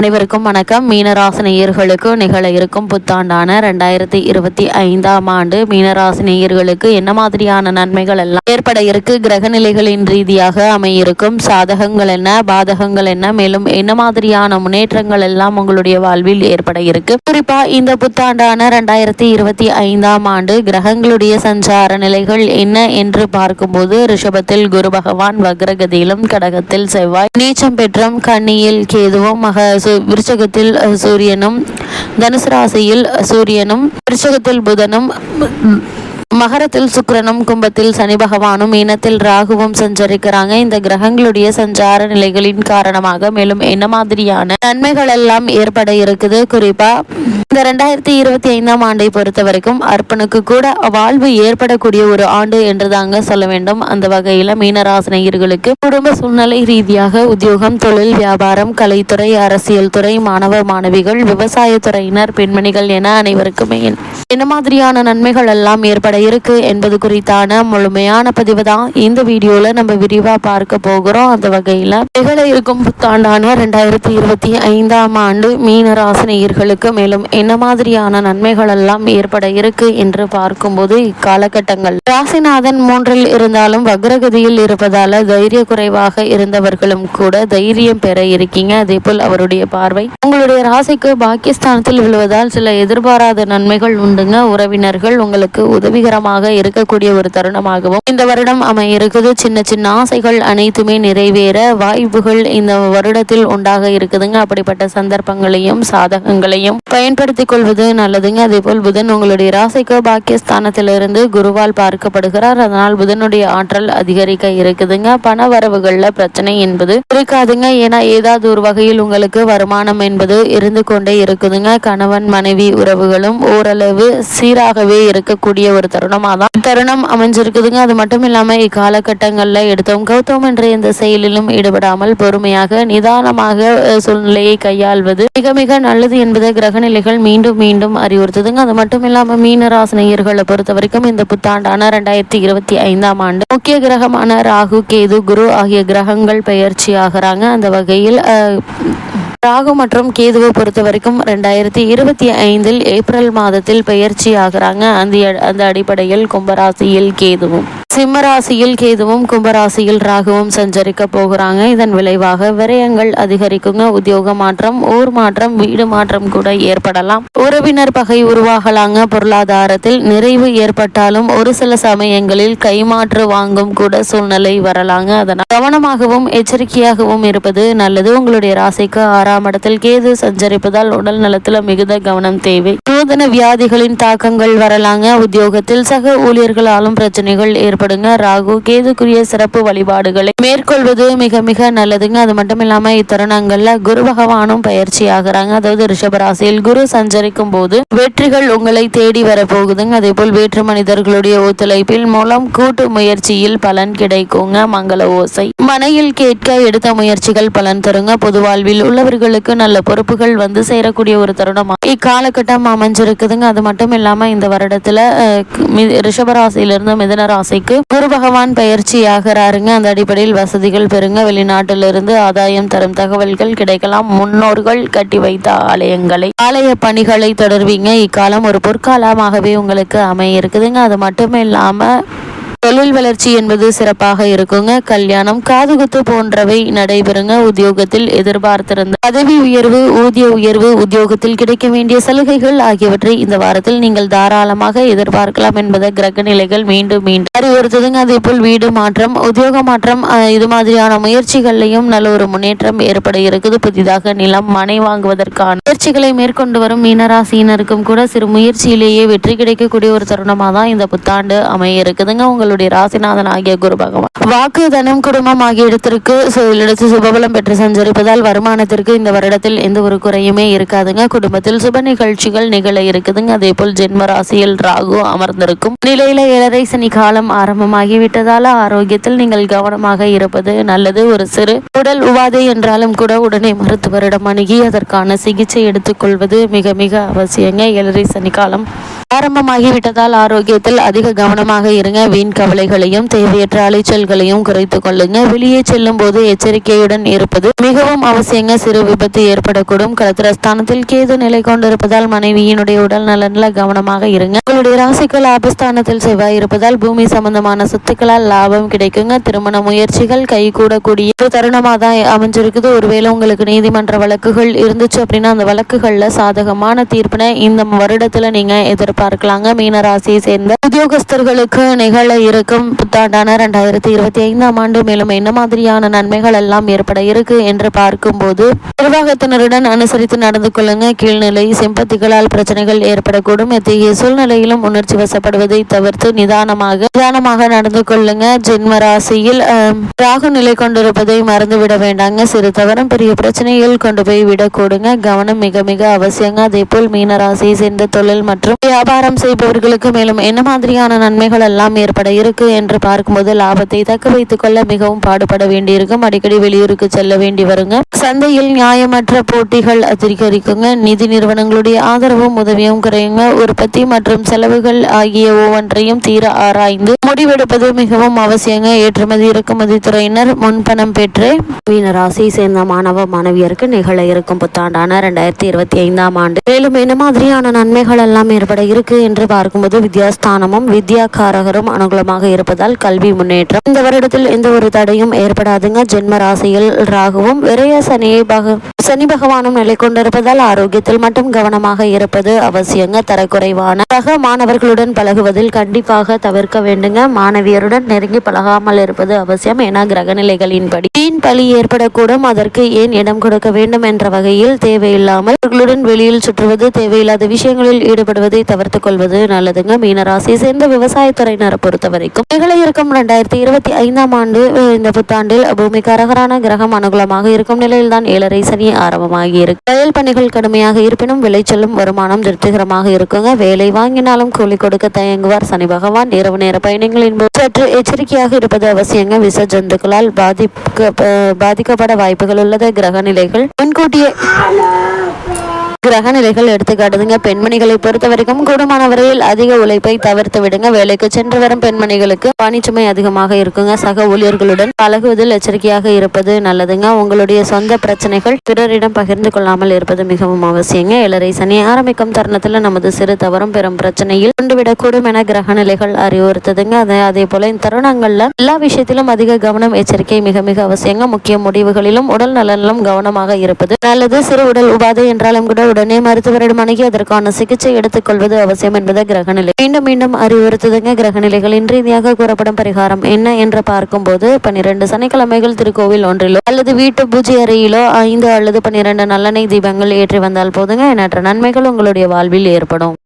அனைவருக்கும் வணக்கம். மீனராசினியர்களுக்கு நிகழ இருக்கும் புத்தாண்டான 2025ஆம் ஆண்டு மீனராசினியர்களுக்கு என்ன மாதிரியான நன்மைகள் எல்லாம் ஏற்பட இருக்கு, கிரக நிலைகளின் ரீதியாக அமையிருக்கும் சாதகங்கள் என்ன, பாதகங்கள் என்ன, மேலும் என்ன மாதிரியான முன்னேற்றங்கள் எல்லாம் உங்களுடைய வாழ்வில் ஏற்பட இருக்கு. குறிப்பா இந்த புத்தாண்டான 2025ஆம் ஆண்டு கிரகங்களுடைய சஞ்சார நிலைகள் என்ன என்று பார்க்கும்போது, ரிஷபத்தில் குரு பகவான் வக்ரகதியிலும், கடகத்தில் செவ்வாய் நீச்சம் பெற்றும், கன்னியில் கேதுவும், விருச்சகத்தில் சூரியனும், தனுசு ராசியில் சூரியனும், விருச்சகத்தில் புதனும், மகரத்தில் சுக்கிரனும், கும்பத்தில் சனி பகவானும், மீனத்தில் ராகுவும் சஞ்சரிக்கிறாங்க. இந்த கிரகங்களுடைய சஞ்சார நிலைகளின் காரணமாக மேலும் என்ன மாதிரியான நன்மைகள் எல்லாம் ஏற்பட இருக்குது. குறிப்பா இந்த 2025ஆம் ஆண்டை பொறுத்த வரைக்கும் அர்ப்பனுக்கு கூட வாழ்வு ஏற்படக்கூடிய ஒரு ஆண்டு என்று தாங்க சொல்ல வேண்டும். அந்த வகையில மீனராசினியர்களுக்கு குடும்ப சூழ்நிலை ரீதியாக உத்தியோகம், தொழில், வியாபாரம், கலைத்துறை, அரசியல் துறை, மாணவ மாணவிகள், விவசாயத்துறையினர், பெண்மணிகள் என அனைவருக்குமே என்ன மாதிரியான நன்மைகள் எல்லாம் ஏற்பட இருக்கு என்பது குறித்தான முழுமையான பதிவு தான் இந்த வீடியோல நம்ம விரிவா பார்க்க போகிறோம். அந்த வகையில நிகழ இருக்கும் புத்தாண்டான 2025ஆம் ஆண்டு மீனராசினியர்களுக்கு மேலும் என்ன மாதிரியான நன்மைகள் எல்லாம் ஏற்பட இருக்கு என்று பார்க்கும்போது, இக்காலகட்டங்கள் ராசிநாதன் 3இல் இருந்தாலும் வக்ரகதியில் இருப்பதால தைரிய குறைவாக இருந்தவர்களும் கூட தைரியம் பெற இருக்கீங்க. அதே போல் அவருடைய பார்வை உங்களுடைய ராசிக்கு பாகிஸ்தானத்தில் விழுவதால் சில எதிர்பாராத நன்மைகள் உண்டுங்க. உறவினர்கள் உங்களுக்கு உதவிகரமாக இருக்கக்கூடிய ஒரு தருணமாகவும் இந்த வருடம் அமையிருக்குது. சின்ன சின்ன ஆசைகள் அனைத்துமே நிறைவேற வாய்ப்புகள் இந்த வருடத்தில் உண்டாக இருக்குதுங்க. அப்படிப்பட்ட சந்தர்ப்பங்களையும் சாதகங்களையும் பயன்படுத்திக் கொள்வது நல்லதுங்க. அதே போல் புதன் உங்களுடைய ராசிக்கு பாகிஸ்தானத்திலிருந்து குருவால் பார்க்கப்படுகிறார். அதனால் புதனுடைய ஆற்றல் அதிகரிக்க இருக்குதுங்க. பண வரவுகள்ல பிரச்சனை என்பது இருக்காதுங்க. ஏன்னா ஏதாவது ஒரு வகையில் உங்களுக்கு வருமானம் என்பது இருந்து கொண்டே இருக்குதுங்க. கணவன் மனைவி உறவுகளும் ஓரளவு சீராகவே இருக்கக்கூடிய ஒரு தருணமா தான் தருணம் அமைஞ்சிருக்குதுங்க. அது மட்டும் இல்லாம இக்காலகட்டங்கள்ல எடுத்தோம் கௌதம் என்ற இந்த செயலிலும் ஈடுபடாமல் பொறுமையாக நிதானமாக சூழ்நிலையை கையாள்வது மிக மிக நல்லது என்பதை கிரகநிலைகள் மீண்டும் மீண்டும் அறிவுறுத்துதுங்க. அது மட்டும் இல்லாம மீனராசினியர்களை பொறுத்த வரைக்கும் இந்த புத்தாண்டான 2025ஆம் ஆண்டு முக்கிய கிரகமான ராகு, கேது, குரு ஆகிய கிரகங்கள் பெயர்ச்சி ஆகிறாங்க. அந்த வகையில் ராகு மற்றும் கேதுவை பொறுத்த வரைக்கும் 2025இல் ஏப்ரல் மாதத்தில் பெயர்ச்சி ஆகிறாங்க. அந்த அடிப்படையில் கும்பராசியில் கேதுவும், சிம்மராசியில் கேதுவும், கும்பராசியில் ராகுவும் சஞ்சரிக்க போகிறாங்க. இதன் விளைவாக விரயங்கள் அதிகரிக்குங்க. உத்தியோக மாற்றம், ஊர் மாற்றம், வீடு மாற்றம் கூட ஏற்படலாம். உறவினர் பகை உருவாகலாங்க. பொருளாதாரத்தில் நிறைவு ஏற்பட்டாலும் ஒரு சில சமயங்களில் கைமாற்று வாங்கும் கூட சூழ்நிலை வரலாங்க. அதனால் கவனமாகவும் எச்சரிக்கையாகவும் இருப்பது நல்லது. உங்களுடைய ராசிக்கு 6ஆம் இடத்தில் கேது சஞ்சரிப்பதால் உடல் நலத்தில் மிகுந்த கவனம் தேவை. நூதன வியாதிகளின் தாக்கங்கள் வரலாங்க. உத்தியோகத்தில் சக ஊழியர்களாலும் பிரச்சனைகள் ஏற்படுங்க. ராகு கேதுக்குரிய சிறப்பு வழிபாடுகளை மேற்கொள்வது மிக மிக நல்லதுங்க. அது மட்டும் இல்லாம இத்தருணங்கள்ல குரு பகவானும் பயிற்சி ஆகிறாங்க. அதாவது ரிஷபராசியில் குரு சஞ்சரிக்கும் போது வெற்றிகள் உங்களை தேடி வரப்போகுதுங்க. அதே போல் வேற்று மனிதர்களுடைய ஒத்துழைப்பில் மூலம் கூட்டு முயற்சியில் பலன் கிடைக்குங்க. மங்கள ஓசை மனையில் கேட்க எடுத்த முயற்சிகள் பலன் தருங்க. பொது வாழ்வில் உள்ளவர்களுக்கு நல்ல பொறுப்புகள் வந்து சேரக்கூடிய ஒரு தருணமா இக்காலகட்டம் அமைஞ்சிருக்குதுங்க. அது மட்டும் இல்லாம இந்த வருடத்துல ரிஷபராசியிலிருந்து மிதுன ராசிக்கு குரு பகவான் பயிற்சி ஆகிறாருங்க. அந்த அடிப்படையில் வசதிகள் பெறுங்க. வெளிநாட்டிலிருந்து ஆதாயம் தரும் தகவல்கள் கிடைக்கலாம். முன்னோர்கள் கட்டி வைத்த ஆலய பணிகளை தொடர்வீங்க. இக்காலம் ஒரு பொற்காலமாகவே உங்களுக்கு அமைய இருக்குதுங்க. அது மட்டும் இல்லாம தொழில் வளர்ச்சி என்பது சிறப்பாக இருக்குங்க. கல்யாணம், காதுகுத்து போன்றவை நடைபெறுங்க. உத்தியோகத்தில் எதிர்பார்த்திருந்த பதவி உயர்வு, ஊதிய உயர்வு, உத்தியோகத்தில் கிடைக்க வேண்டிய சலுகைகள் ஆகியவற்றை இந்த வாரத்தில் நீங்கள் தாராளமாக எதிர்பார்க்கலாம் என்பதை கிரக நிலைகள் மீண்டும் மீண்டும் அறிவுறுத்துதுங்க. அதே போல் வீடு மாற்றம், உத்தியோக மாற்றம் இது மாதிரியான முயற்சிகள்லையும் நல்ல ஒரு முன்னேற்றம் ஏற்பட இருக்குது. புதிதாக நிலம், மனை வாங்குவதற்கான முயற்சிகளை மேற்கொண்டு வரும் மீனராசியினருக்கும் கூட சிறு முயற்சியிலேயே வெற்றி கிடைக்கக்கூடிய ஒரு தருணமாக தான் இந்த புத்தாண்டு அமைய இருக்குதுங்க. உங்களுடைய ராசிநாதன் ஆகிய குரு பகவான் வாக்கு, தனம், குடும்பம் ஆகிய இடத்திற்கு சுபபலம் பெற்று சஞ்சரிப்பதால் வருமானத்திற்கு இந்த வருடத்தில் எந்த ஒரு குறையுமே இருக்காதுங்க. குடும்பத்தில் சுப நிகழ்ச்சிகள் நிகழ இருக்குதுங்க. அதே போல் ஜென்ம ராசியில் ராகு அமர்ந்திருக்கும் நிலையில 7.5 சனி காலம் ஆரம்பமாகிவிட்டதால ஆரோக்கியத்தில் நீங்கள் கவனமாக இருப்பது நல்லது. ஒரு சிறு உடல் உபாதை என்றாலும் கூட உடனே மருத்துவரிடம் அணுகி அதற்கான சிகிச்சை எடுத்துக்கொள்வது மிக மிக அவசியங்க. 7.5 சனி காலம் ஆரம்பமாகிவிட்டதால் ஆரோக்கியத்தில் அதிக கவனமாக இருங்க. வீண் கவலைகளையும் தேவையற்ற அலைச்சல்களையும் குறைத்துக் கொள்ளுங்க. வெளியே செல்லும் போது எச்சரிக்கையுடன் இருப்பது மிகவும் அவசியங்க. சிறு விபத்து ஏற்படக்கூடும். கலத்திரஸ்தானத்தில் கேது நிலை கொண்டிருப்பதால் மனைவியினுடைய உடல் நலன்ல கவனமாக இருங்க. உங்களுடைய ராசிக்கு லாபஸ்தானத்தில் செவ்வாய் இருப்பதால் பூமி சம்பந்தமான சொத்துக்களால் லாபம் கிடைக்குங்க. திருமண முயற்சிகள் கை கூடக்கூடிய தருணமாக தான் அமைஞ்சிருக்குது. ஒருவேளை உங்களுக்கு நீதிமன்ற வழக்குகள் இருந்துச்சு அப்படின்னா அந்த வழக்குகள்ல சாதகமான தீர்ப்பினை இந்த வருடத்துல நீங்க எதிர்பார்க்கலாங்க. மீன ராசியை சேர்ந்த உத்தியோகஸ்தர்களுக்கு நிகழ இருக்கும் புத்தாண்டான 2025ஆம் ஆண்டு மேலும் என்ன மாதிரியான நன்மைகள் எல்லாம் ஏற்பட இருக்கு என்று பார்க்கும்போது நிர்வாகத்தினருடன் அனுசரித்து நடந்து கொள்ளுங்க. கீழ்நிலை செம்பத்திகளால் பிரச்சனைகள் ஏற்படக்கூடும். இத்தகைய சூழ்நிலையிலும் உணர்ச்சி வசப்படுவதை தவிர்த்து நிதானமாக நடந்து கொள்ளுங்க. ஜென்ம ராசியில் ராகு நிலை கொண்டிருப்பதை மறந்துவிட வேண்டாங்க. சிறு தவறும் பெரிய பிரச்சனையில் கொண்டு போய் விடக்கூடுங்க. கவனம் மிக மிக அவசியங்க. அதே போல் மீன ராசியை சேர்ந்த தொழில் மற்றும் வியாபாரம் செய்பவர்களுக்கு மேலும் என்ன மாதிரியான நன்மைகள் எல்லாம் ஏற்பட இருக்கு என்று பார்க்கும்போது லாபத்தை தக்க வைத்துக் கொள்ள மிகவும் பாடுபட வேண்டியிருக்கும். அடிக்கடி வெளியூருக்கு செல்ல வேண்டி வருங்க. சந்தையில் நியாயமற்ற போட்டிகள் அதிகரிக்குங்க. நிதி நிறுவனங்களுடைய ஆதரவும் உதவியும் குறையுங்க. உற்பத்தி மற்றும் செலவுகள் ஆகிய ஒவ்வொன்றையும் தீர ஆராய்ந்து முடிவெடுப்பது மிகவும் அவசியங்க. ஏற்றுமதி இறக்குமதி துறையினர் முன்பணம் பெற்று மீன ராசியை சேர்ந்த மாணவ மாணவியருக்கு நிகழ இருக்கும் புத்தாண்டான 2025ஆம் ஆண்டு மேலும் என்ன மாதிரியான நன்மைகள் எல்லாம் ஏற்பட இருக்கு என்று பார்க்கும்போது வித்யாஸ்தானமும் வித்யாகாரகரும் அனுகூலமாக இருப்பதால் கல்வி முன்னேற்றம். இந்த வருடத்தில் எந்த ஒரு தடையும் ஏற்படாதுங்க. ஜென்ம ராசியில் ராகுவும் விரைய சனி பகவானும் நிலை கொண்டிருப்பதால் ஆரோக்கியத்தில் மட்டும் கவனமாக இருப்பது அவசியங்க. தரக்குறைவான சக மாணவர்களுடன் பழகுவதில் கண்டிப்பாக தவிர்க்க வேண்டுங்க. மாணவியருடன் நெருங்கி பழகாமல் இருப்பது அவசியம். என கிரகநிலைகளின்படி வீண் பலி ஏற்படக்கூடும். அதற்கு ஏன் இடம் கொடுக்க வேண்டும் என்ற வகையில் தேவையில்லாமல் அவர்களுடன் வெளியில் சுற்றுவது தேவையில்லாத விஷயங்களில் ஈடுபடுவதை தவிர்த்துக் கொள்வது நல்லதுங்க. மீனராசியை சேர்ந்த விவசாயத்துறையினரை பொறுத்த வரைக்கும் நிகழ இருக்கும் 2025ஆம் ஆண்டு இந்த புத்தாண்டில் பூமிக்கு அரகரான கிரகம் அனுகூலமாக இருக்கும் நிலையில் தான் 7.5 சனி ஆரம்பமாகி இருக்கு. வயல் பணிகள் கடுமையாக இருப்பினும் விளைச்சலும் வருமானம் திருப்திகரமாக இருக்குங்க. வேலை வாங்கினாலும் கூலி கொடுக்க தயங்குவார் சனி பகவான். இரவு நேர பயணங்களின் போது சற்று எச்சரிக்கையாக இருப்பது அவசியங்க. விச ஜந்துக்களால் பாதிக்கப்பட வாய்ப்புகள் உள்ளது. கிரக நிலைகள் முன்கூட்டியே கிரகநிலைகள் எடுத்துக்காட்டுதுங்க. பெண்மணிகளை பொறுத்த வரைக்கும் கூடுமான வரையில் அதிக உழைப்பை தவிர்த்து விடுங்க. வேலைக்கு சென்று வரும் பெண்மணிகளுக்கு பணிச்சுமை அதிகமாக இருக்குங்க. சக ஊழியர்களுடன் பழகுவதில் எச்சரிக்கையாக இருப்பது நல்லதுங்க. உங்களுடைய சொந்த பிரச்சனைகள் பிறரிடம் பகிர்ந்து கொள்ளாமல் இருப்பது மிகவும் அவசியங்க. 7.5 சனி ஆரம்பிக்கும் தருணத்தில் நமது சிறு தவறும் பெரும் பிரச்சனையில் கொண்டுவிடக்கூடும் என கிரகநிலைகள் அறிவுறுத்துதுங்க. அதே போல இந்த தருணங்கள்ல எல்லா விஷயத்திலும் அதிக கவனம் எச்சரிக்கை மிக மிக அவசியங்க. முக்கிய முடிவுகளிலும் உடல் நலனிலும் கவனமாக இருப்பது நல்லது. சிறு உடல் உபாதை என்றாலும் கூட உடனே மருத்துவரிடம் அணுகி அதற்கான சிகிச்சை எடுத்துக் கொள்வது அவசியம் என்பது கிரகநிலை மீண்டும் அறிவுறுத்துதுங்க. கிரகநிலைகளின் ரீதியாக கூறப்படும் பரிகாரம் என்ன என்று பார்க்கும்போது 12 சனிக்கிழமைகள் திருக்கோவில் ஒன்றிலோ அல்லது வீட்டு பூஜை அறையிலோ 5 அல்லது 12 நல்லெண்ணெய் தீபங்கள் ஏற்றி வந்தால் போதுங்க. எண்ணற்ற நன்மைகள் உங்களுடைய வாழ்வில் ஏற்படும்.